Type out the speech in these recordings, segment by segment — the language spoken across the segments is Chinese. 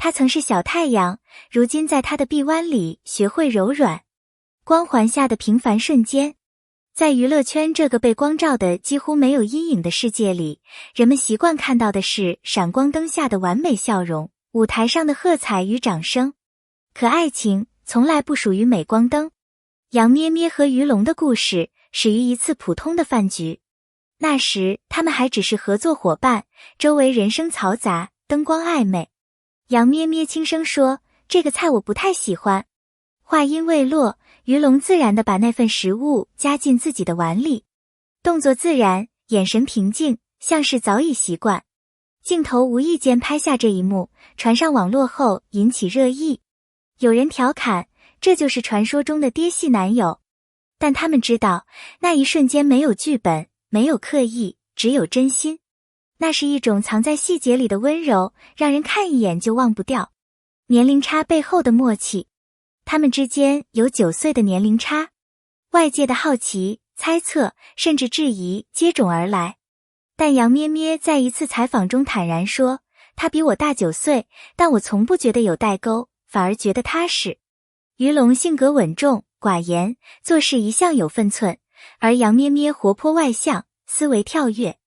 他曾是小太阳，如今在他的臂弯里学会柔软。光环下的平凡瞬间。在娱乐圈这个被光照的几乎没有阴影的世界里，人们习惯看到的是闪光灯下的完美笑容，舞台上的喝彩与掌声。可爱情从来不属于镁光灯。杨咩咩和于龙的故事始于一次普通的饭局。那时他们还只是合作伙伴，周围人声嘈杂，灯光暧昧。杨咩咩轻声说：“这个菜我不太喜欢。”话音未落，于龙自然地把那份食物夹进自己的碗里，动作自然，眼神平静，像是早已习惯。镜头无意间拍下这一幕，传上网络后引起热议。有人调侃，这就是传说中的爹系男友。但他们知道，那一瞬间没有剧本，没有刻意，只有真心。那是一种藏在细节里的温柔，让人看一眼就忘不掉。年龄差背后的默契。他们之间有9岁的年龄差，外界的好奇、猜测，甚至质疑接踵而来。但杨咩咩在一次采访中坦然说，他比我大9岁，但我从不觉得有代沟，反而觉得踏实。于龙性格稳重、寡言，做事一向有分寸，而杨咩咩活泼外向，思维跳跃。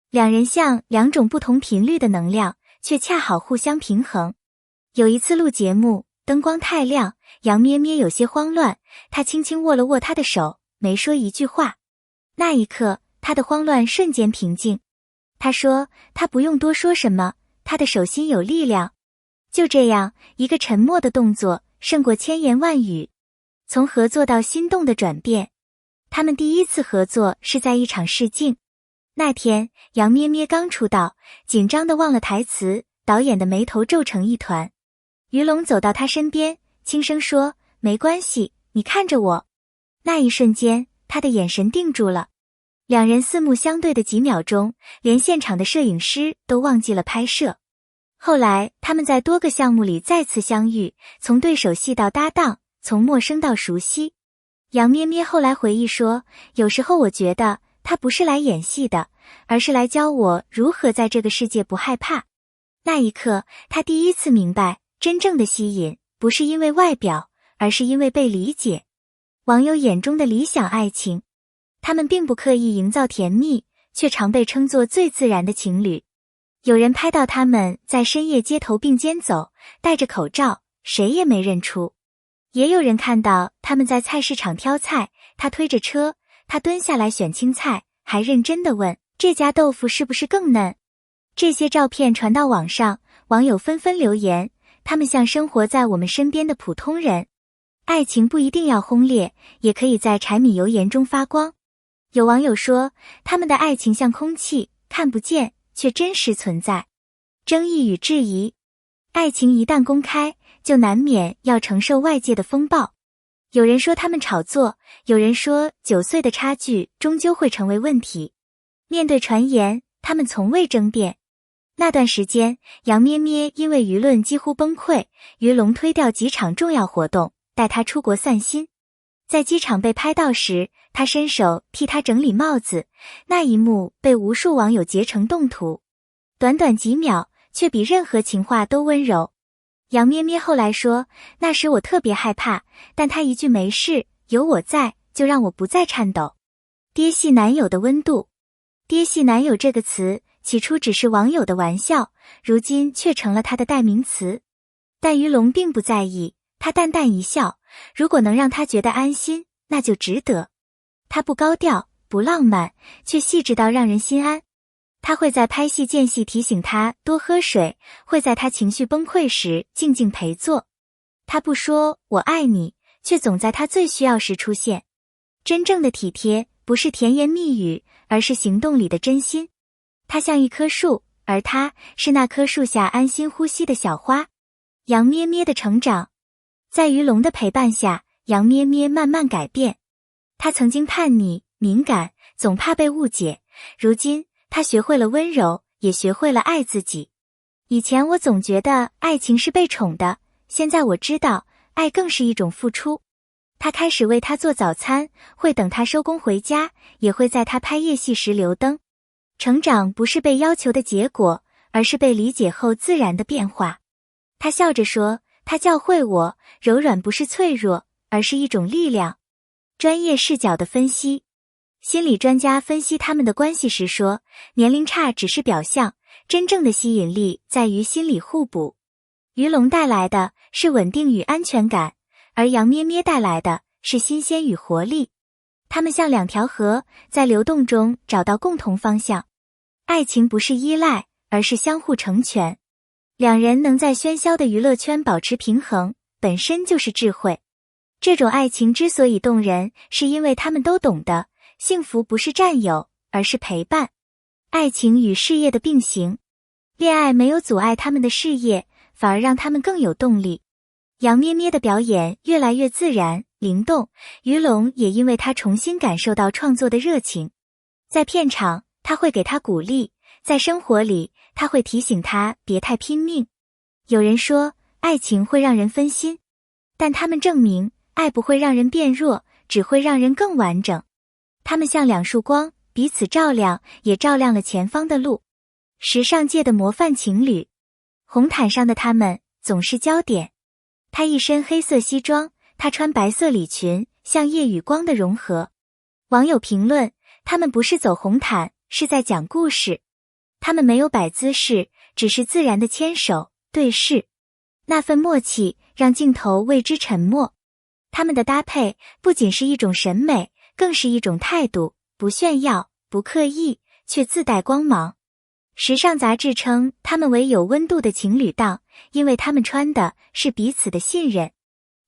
两人像2种不同频率的能量，却恰好互相平衡。有一次录节目，灯光太亮，杨咩咩有些慌乱，他轻轻握了握他的手，没说一句话。那一刻，他的慌乱瞬间平静。他说，他不用多说什么，他的手心有力量。就这样，一个沉默的动作，胜过千言万语。从合作到心动的转变。他们第一次合作是在一场试镜。那天，杨咩咩刚出道，紧张的忘了台词，导演的眉头皱成一团。于龙走到他身边，轻声说：“没关系，你看着我。”那一瞬间，他的眼神定住了。两人四目相对的几秒钟，连现场的摄影师都忘记了拍摄。后来，他们在多个项目里再次相遇，从对手戏到搭档，从陌生到熟悉。杨咩咩后来回忆说，有时候我觉得他不是来演戏的，而是来教我如何在这个世界不害怕。那一刻，他第一次明白，真正的吸引不是因为外表，而是因为被理解。网友眼中的理想爱情，他们并不刻意营造甜蜜，却常被称作最自然的情侣。有人拍到他们在深夜街头并肩走，戴着口罩，谁也没认出。也有人看到他们在菜市场挑菜，他推着车，他蹲下来选青菜，还认真地问，这家豆腐是不是更嫩？这些照片传到网上，网友纷纷留言，他们像生活在我们身边的普通人。爱情不一定要轰烈，也可以在柴米油盐中发光。有网友说，他们的爱情像空气，看不见，却真实存在。争议与质疑，爱情一旦公开，就难免要承受外界的风暴。有人说他们炒作，有人说9岁的差距终究会成为问题。面对传言，他们从未争辩。那段时间，杨咩咩因为舆论几乎崩溃，于龙推掉几场重要活动，带她出国散心。在机场被拍到时，他伸手替她整理帽子，那一幕被无数网友截成动图。短短几秒，却比任何情话都温柔。杨咩咩后来说，那时我特别害怕，但他一句没事，有我在，就让我不再颤抖。爹系男友的温度。爹系男友这个词，起初只是网友的玩笑，如今却成了他的代名词。但于龙并不在意，他淡淡一笑，如果能让他觉得安心，那就值得。他不高调，不浪漫，却细致到让人心安。他会在拍戏间隙提醒他多喝水，会在他情绪崩溃时静静陪坐。他不说我爱你，却总在他最需要时出现。真正的体贴，不是甜言蜜语，而是行动里的真心。他像一棵树，而他是那棵树下安心呼吸的小花。杨咩咩的成长，在于龙的陪伴下，杨咩咩慢慢改变。他曾经叛逆、敏感，总怕被误解，如今他学会了温柔，也学会了爱自己。以前我总觉得爱情是被宠的，现在我知道，爱更是一种付出。他开始为他做早餐，会等他收工回家，也会在他拍夜戏时留灯。成长不是被要求的结果，而是被理解后自然的变化。他笑着说，他教会我，柔软不是脆弱，而是一种力量。专业视角的分析。心理专家分析他们的关系时说，年龄差只是表象，真正的吸引力在于心理互补。鱼龙带来的是稳定与安全感，而羊咩咩带来的是新鲜与活力。它们像两条河，在流动中找到共同方向。爱情不是依赖，而是相互成全。两人能在喧嚣的娱乐圈保持平衡，本身就是智慧。这种爱情之所以动人，是因为他们都懂得，幸福不是占有，而是陪伴。爱情与事业的并行，恋爱没有阻碍他们的事业，反而让他们更有动力。羊咩咩的表演越来越自然灵动，鱼龙也因为他重新感受到创作的热情。在片场，他会给他鼓励；在生活里，他会提醒他别太拼命。有人说，爱情会让人分心，但他们证明，爱不会让人变弱，只会让人更完整。他们像两束光，彼此照亮，也照亮了前方的路。时尚界的模范情侣，红毯上的他们总是焦点。他一身黑色西装，他穿白色礼裙，像夜与光的融合。网友评论，他们不是走红毯，是在讲故事。他们没有摆姿势，只是自然的牵手对视，那份默契让镜头为之沉默。他们的搭配不仅是一种审美，更是一种态度，不炫耀，不刻意，却自带光芒。时尚杂志称他们为有温度的情侣档，因为他们穿的是彼此的信任。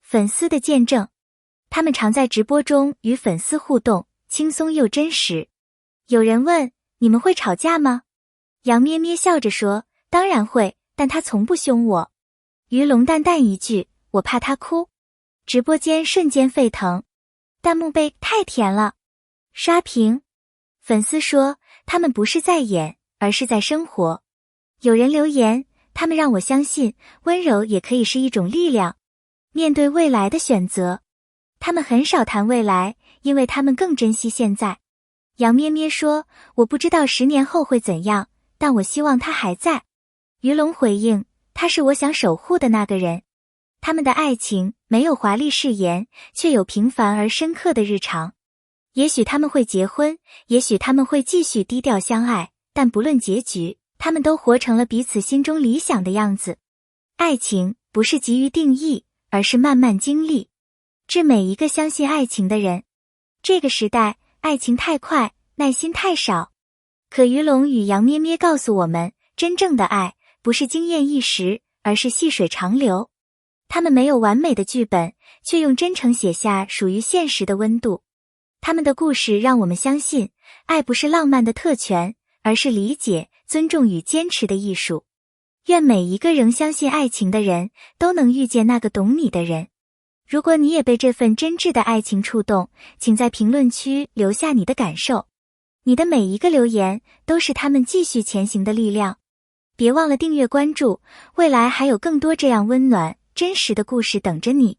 粉丝的见证，他们常在直播中与粉丝互动，轻松又真实。有人问，你们会吵架吗？羊咩咩笑着说，当然会，但他从不凶我。鱼龙淡淡一句，我怕他哭。直播间瞬间沸腾，弹幕被太甜了刷屏。粉丝说，他们不是在演，而是在生活。有人留言，他们让我相信，温柔也可以是一种力量。面对未来的选择，他们很少谈未来，因为他们更珍惜现在。羊咩咩说，我不知道10年后会怎样，但我希望他还在。鱼龙回应，他是我想守护的那个人。他们的爱情没有华丽誓言，却有平凡而深刻的日常。也许他们会结婚，也许他们会继续低调相爱，但不论结局，他们都活成了彼此心中理想的样子。爱情不是急于定义，而是慢慢经历。致每一个相信爱情的人。这个时代，爱情太快，耐心太少。可鱼龙与羊咩咩告诉我们，真正的爱不是惊艳一时，而是细水长流。他们没有完美的剧本，却用真诚写下属于现实的温度。他们的故事让我们相信，爱不是浪漫的特权，而是理解、尊重与坚持的艺术。愿每一个仍相信爱情的人，都能遇见那个懂你的人。如果你也被这份真挚的爱情触动，请在评论区留下你的感受。你的每一个留言，都是他们继续前行的力量。别忘了订阅关注，未来还有更多这样温暖真实的故事等着你。